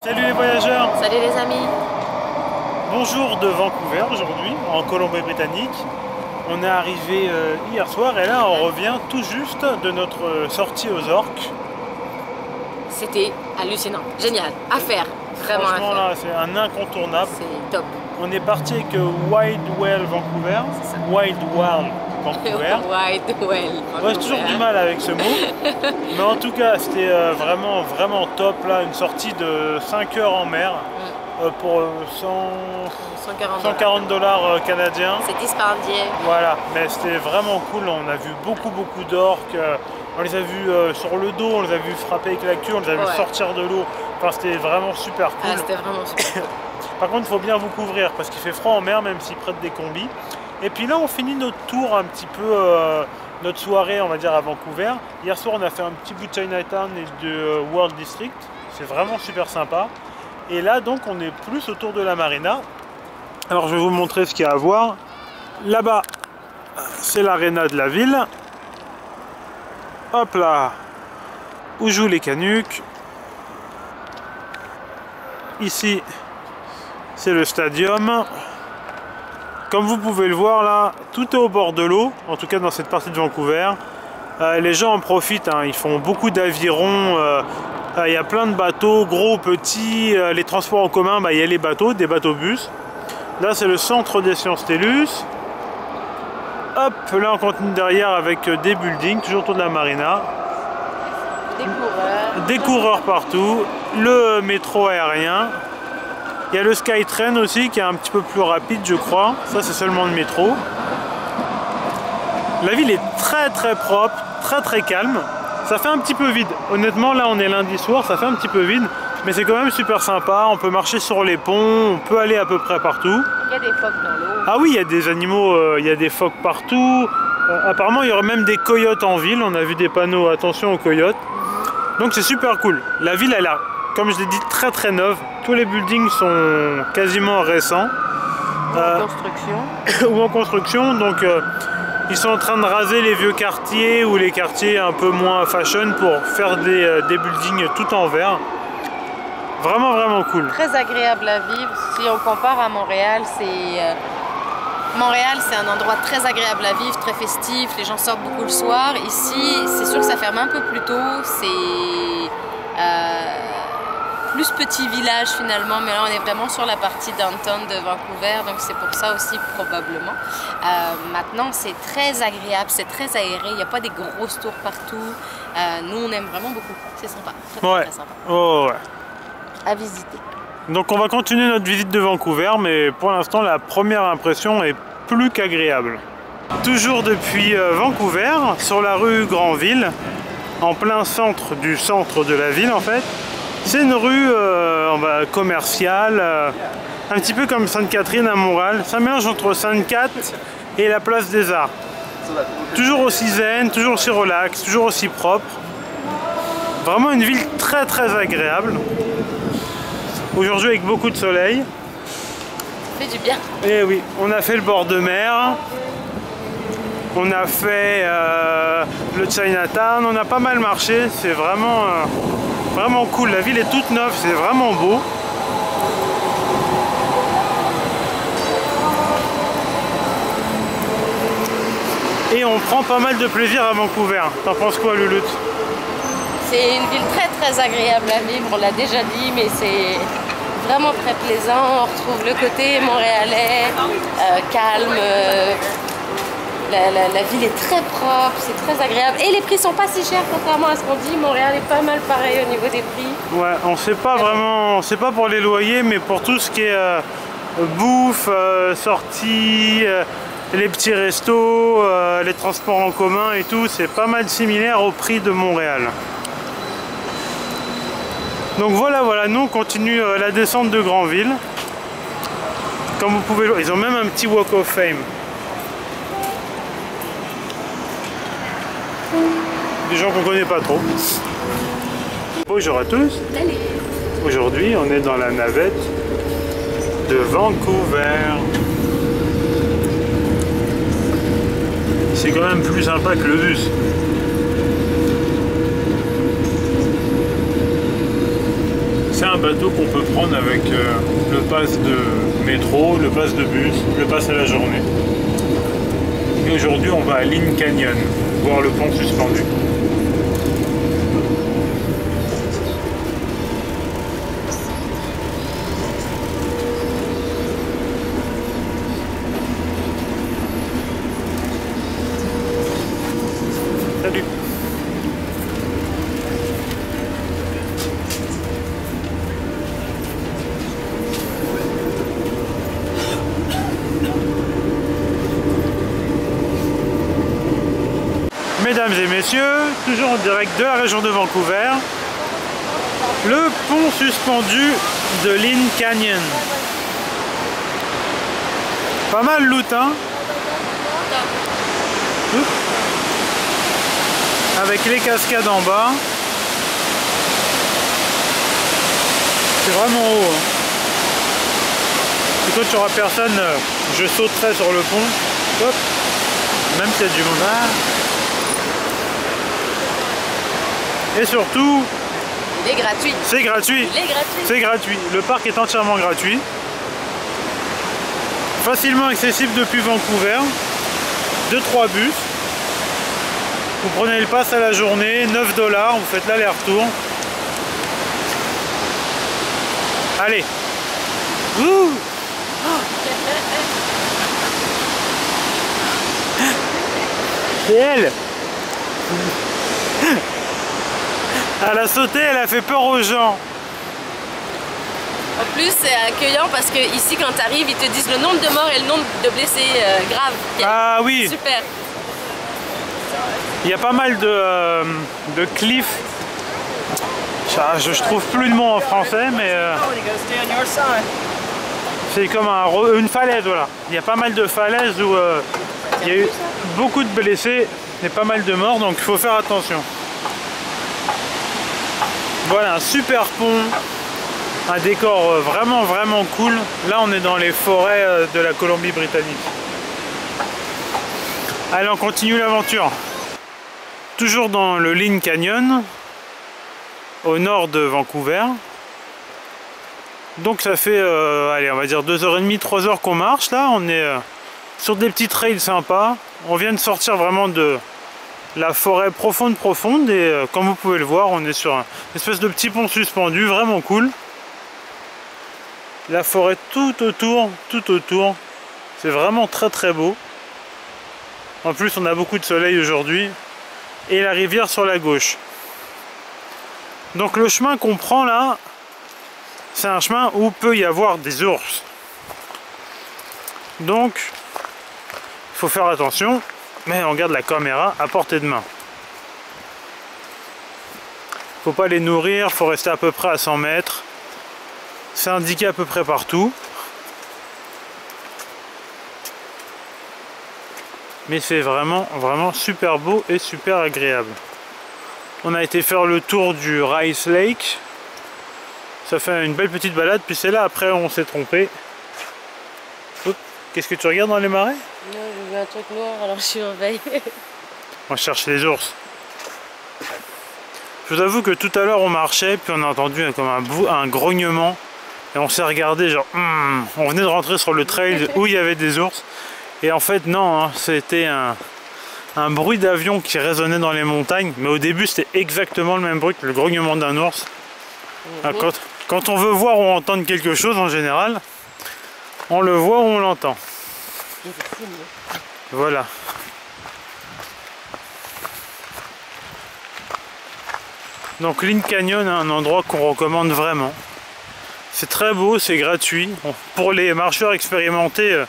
Salut les voyageurs! Salut les amis! Bonjour de Vancouver aujourd'hui, en Colombie-Britannique. On est arrivé hier soir et là on revient tout juste de notre sortie aux orques. C'était hallucinant, génial, à faire, vraiment à Franchement faire. là c'est un incontournable. C'est top. On est parti avec Wild Well Vancouver. Wild Well Vancouver. Wild Well. Ouais, j'ai toujours du mal avec ce mot. Mais en tout cas, c'était vraiment top là, une sortie de 5 heures en mer pour 140 $ canadiens. C'est dispendieux. Voilà, mais c'était vraiment cool. On a vu beaucoup d'orques. On les a vus sur le dos, on les a vus frapper avec la queue, on les a vus sortir de l'eau. Enfin, c'était vraiment super cool. Ah, c'était vraiment super. Par contre, il faut bien vous couvrir parce qu'il fait froid en mer, même s'ils prêtent des combis. Et puis là, on finit notre tour un petit peu, notre soirée, on va dire, à Vancouver. Hier soir, on a fait un petit bout de Chinatown et de World District. C'est vraiment super sympa. Et là, donc, on est plus autour de la marina. Alors, je vais vous montrer ce qu'il y a à voir. Là-bas, c'est l'aréna de la ville. Hop là, où jouent les Canucks. Ici, c'est le stadium. Comme vous pouvez le voir là, tout est au bord de l'eau, en tout cas dans cette partie de Vancouver. Les gens en profitent, hein, ils font beaucoup d'avirons, il y a plein de bateaux, gros, petits, les transports en commun, il y a les bateaux, des bateaux-bus. Là c'est le centre des sciences TELUS. Hop, là on continue derrière avec des buildings, toujours autour de la marina. Des coureurs partout, le métro aérien. Il y a le Skytrain aussi qui est un petit peu plus rapide je crois, ça c'est seulement le métro. La ville est très propre, très calme. Ça fait un petit peu vide, honnêtement là on est lundi soir, ça fait un petit peu vide. Mais c'est quand même super sympa, on peut marcher sur les ponts, on peut aller à peu près partout. Il y a des phoques dans l'eau. Ah oui, il y a des animaux, il y a des phoques partout. Apparemment il y aurait même des coyotes en ville, on a vu des panneaux attention aux coyotes. Donc c'est super cool. La ville elle a, comme je l'ai dit, très neuve. Tous les buildings sont quasiment récents. En construction. Ou en construction, donc ils sont en train de raser les vieux quartiers ou les quartiers un peu moins fashion pour faire des buildings tout en verre. Vraiment cool. Très agréable à vivre. Si on compare à Montréal, Montréal, c'est un endroit très agréable à vivre, très festif, les gens sortent beaucoup le soir. Ici, c'est sûr que ça ferme un peu plus tôt, c'est plus petit village finalement, mais là on est vraiment sur la partie downtown de Vancouver, donc c'est pour ça aussi probablement. Maintenant, c'est très agréable, c'est très aéré, il n'y a pas des grosses tours partout. Nous, on aime vraiment beaucoup, c'est sympa, très sympa. Oh, ouais. À visiter. Donc on va continuer notre visite de Vancouver, mais pour l'instant la première impression est plus qu'agréable. Toujours depuis Vancouver, sur la rue Granville, en plein centre de la ville en fait. C'est une rue commerciale, un petit peu comme Sainte-Catherine à Montréal. C'est un mélange entre Sainte-Cat et la place des Arts. Toujours aussi zen, toujours aussi relax, toujours aussi propre. Vraiment une ville très agréable. Aujourd'hui avec beaucoup de soleil. Ça fait du bien. Et oui, on a fait le bord de mer. On a fait le Chinatown. On a pas mal marché. C'est vraiment cool. La ville est toute neuve. C'est vraiment beau. Et on prend pas mal de plaisir à Vancouver. T'en penses quoi, Louloute? C'est une ville très agréable à vivre, on l'a déjà dit, mais c'est vraiment très plaisant. On retrouve le côté montréalais, calme. La ville est très propre, c'est très agréable. Et les prix sont pas si chers, contrairement à ce qu'on dit. Montréal est pas mal pareil au niveau des prix. Ouais, on sait pas vraiment, on sait pas pour les loyers, mais pour tout ce qui est bouffe, sortie, les petits restos, les transports en commun et tout, c'est pas mal similaire au prix de Montréal. Donc voilà, nous on continue la descente de Granville. Comme vous pouvez le voir, ils ont même un petit Walk of Fame. Des gens qu'on connaît pas trop. Bonjour à tous. Aujourd'hui on est dans la navette de Vancouver. C'est quand même plus sympa que le bus. C'est un bateau qu'on peut prendre avec le pass de métro, le pass de bus, le pass à la journée. Et aujourd'hui on va à Lynn Canyon, voir le pont suspendu. Salut. Mesdames et messieurs, toujours en direct de la région de Vancouver, le pont suspendu de Lynn Canyon. Pas mal loot, hein? Avec les cascades en bas. C'est vraiment haut. Hein. Et quand il n'y aura personne, je sauterai sur le pont. Hop. Même s'il y a du monde. Ah. Et surtout, il est gratuit. C'est gratuit. Il est gratuit. C'est gratuit. Le parc est entièrement gratuit. Facilement accessible depuis Vancouver. 2-3 bus. Vous prenez le pass à la journée, 9 $, vous faites l'aller-retour. Allez. Ouh. C'est elle. Elle a sauté, elle a fait peur aux gens. En plus, c'est accueillant parce que ici, quand tu arrives, ils te disent le nombre de morts et le nombre de blessés graves. Ah oui. Super. Il y a pas mal de cliffs. Je trouve plus le mot en français, mais c'est comme une falaise, voilà. Il y a pas mal de falaises où il y a eu beaucoup de blessés et pas mal de morts, donc il faut faire attention. Voilà, un super pont, un décor vraiment cool. Là, on est dans les forêts de la Colombie-Britannique. Allez, on continue l'aventure. Toujours dans le Lynn Canyon, au nord de Vancouver. Donc ça fait, allez, on va dire 2h30, 3h qu'on marche. Là, on est sur des petits trails sympas. On vient de sortir vraiment de la forêt profonde et comme vous pouvez le voir, on est sur une espèce de petit pont suspendu, vraiment cool. La forêt tout autour. C'est vraiment très beau. En plus, on a beaucoup de soleil aujourd'hui. Et la rivière sur la gauche. Donc le chemin qu'on prend là, c'est un chemin où peut y avoir des ours. Donc, il faut faire attention, mais on garde la caméra à portée de main. Faut pas les nourrir, faut rester à peu près à 100 mètres. C'est indiqué à peu près partout. Mais c'est vraiment super beau et super agréable. On a été faire le tour du Rice Lake. Ça fait une belle petite balade, puis c'est là après on s'est trompé. Qu'est-ce que tu regardes dans les marais? Non, j'ai vu un truc noir, alors je surveille. On cherche les ours. Je vous avoue que tout à l'heure on marchait, puis on a entendu comme un grognement. Et on s'est regardé genre, on venait de rentrer sur le trail où il y avait des ours. Et en fait non, hein, c'était un bruit d'avion qui résonnait dans les montagnes. Mais au début c'était exactement le même bruit que le grognement d'un ours. Quand on veut voir ou entendre quelque chose en général, on le voit ou on l'entend. Voilà. Donc Lynn Canyon, un endroit qu'on recommande vraiment. C'est très beau, c'est gratuit. Bon, pour les marcheurs expérimentés,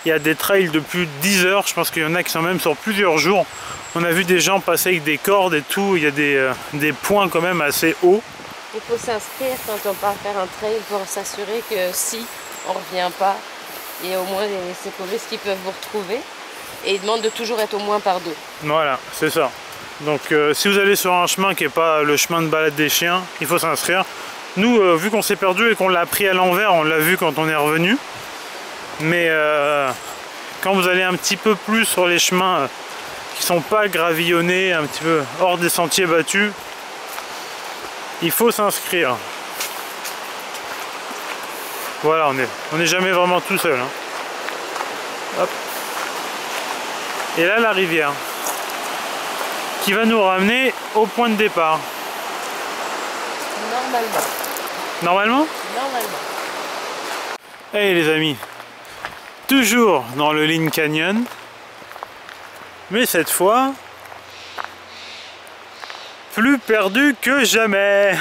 il y a des trails de plus de 10 heures. Je pense qu'il y en a qui sont même sur plusieurs jours. On a vu des gens passer avec des cordes et tout. Il y a des points quand même assez hauts. Il faut s'inscrire quand on part faire un trail pour s'assurer que si on ne revient pas, il y a au moins les sécuristes qui peuvent vous retrouver. Et ils demandent de toujours être au moins par 2. Voilà, c'est ça. Donc si vous allez sur un chemin qui n'est pas le chemin de balade des chiens, il faut s'inscrire. Nous, vu qu'on s'est perdu et qu'on l'a pris à l'envers, on l'a vu quand on est revenu. Mais quand vous allez un petit peu plus sur les chemins qui ne sont pas gravillonnés, un petit peu hors des sentiers battus, il faut s'inscrire. Voilà, on est jamais vraiment tout seul. Hein. Hop. Et là, la rivière qui va nous ramener au point de départ. Normalement. Normalement? Normalement. Hey les amis, toujours dans le Lynn Canyon, mais cette fois, plus perdu que jamais.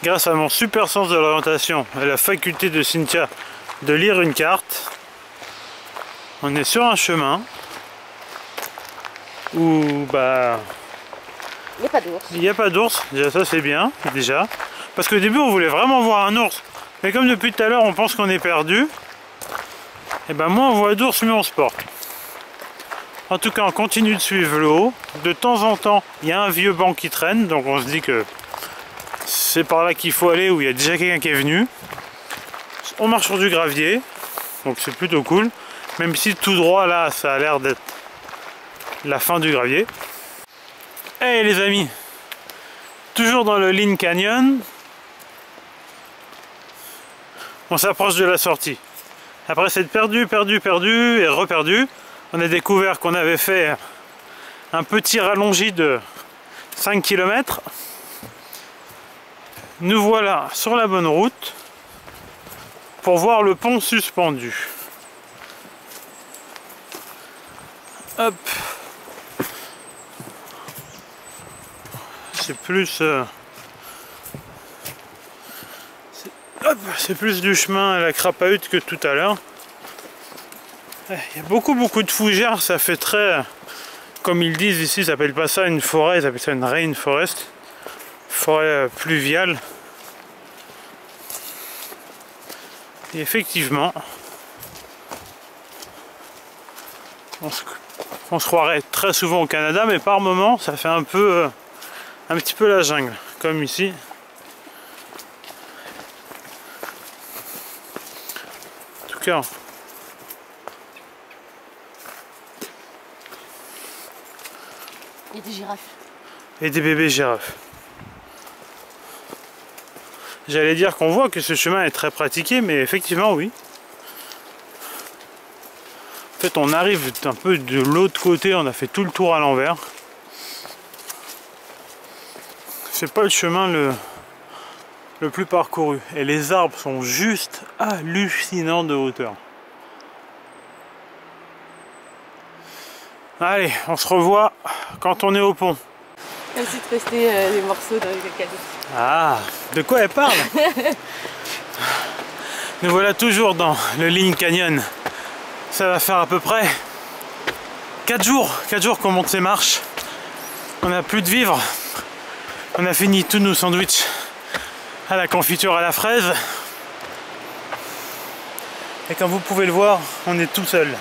Grâce à mon super sens de l'orientation et la faculté de Cynthia de lire une carte, on est sur un chemin où bah il n'y a pas d'ours. Il n'y a pas d'ours, déjà ça c'est bien, déjà. Parce qu'au début on voulait vraiment voir un ours. Mais comme depuis tout à l'heure on pense qu'on est perdu, et ben moins on voit d'ours, mieux on se porte. En tout cas on continue de suivre l'eau. De temps en temps il y a un vieux banc qui traîne, donc on se dit que c'est par là qu'il faut aller, où il y a déjà quelqu'un qui est venu. On marche sur du gravier, donc c'est plutôt cool. Même si tout droit là ça a l'air d'être la fin du gravier. Hey les amis, toujours dans le Lynn Canyon, on s'approche de la sortie. Après s'être perdu et reperdu, on a découvert qu'on avait fait un petit rallongé de 5 km. Nous voilà sur la bonne route pour voir le pont suspendu. Hop. C'est plus c'est plus du chemin à la crapahute que tout à l'heure. Il y a beaucoup de fougères, ça fait très, comme ils disent ici, ils appellent pas ça une forêt, ils appellent ça une rainforest, forêt pluviale. Et effectivement, on se croirait très souvent au Canada, mais par moments ça fait un petit peu la jungle, comme ici. En tout cas, il y a des girafes. Et des bébés girafes. J'allais dire qu'on voit que ce chemin est très pratiqué, mais effectivement oui. En fait on arrive un peu de l'autre côté, on a fait tout le tour à l'envers. C'est pas le chemin le plus parcouru. Et les arbres sont juste hallucinants de hauteur. Allez, on se revoit quand on est au pont. Merci de rester les morceaux dans les cadeaux. Ah, de quoi elle parle? Nous voilà toujours dans le Lynn Canyon. Ça va faire à peu près 4 jours qu'on monte ces marches. On n'a plus de vivres. On a fini tous nos sandwichs à la confiture à la fraise. Et comme vous pouvez le voir, on est tout seul.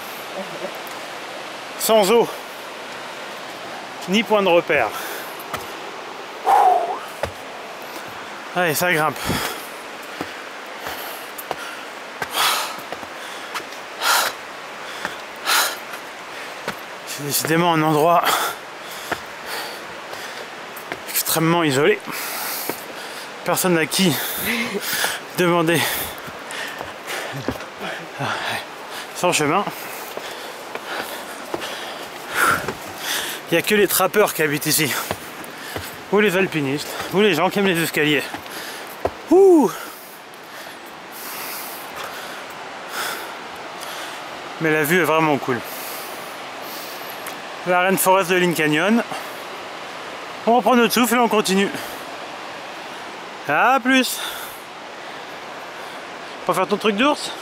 Sans eau, ni point de repère. Allez, ça grimpe. C'est décidément un endroit extrêmement isolé. Personne à qui demander son chemin. Il n'y a que les trappeurs qui habitent ici. Ou les alpinistes, ou les gens qui aiment les escaliers. Ouh. Mais la vue est vraiment cool. La rainforest de Lynn Canyon. On reprend notre souffle et on continue. A plus. Pour faire ton truc d'ours.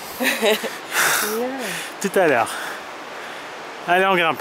Tout à l'heure. Allez, on grimpe.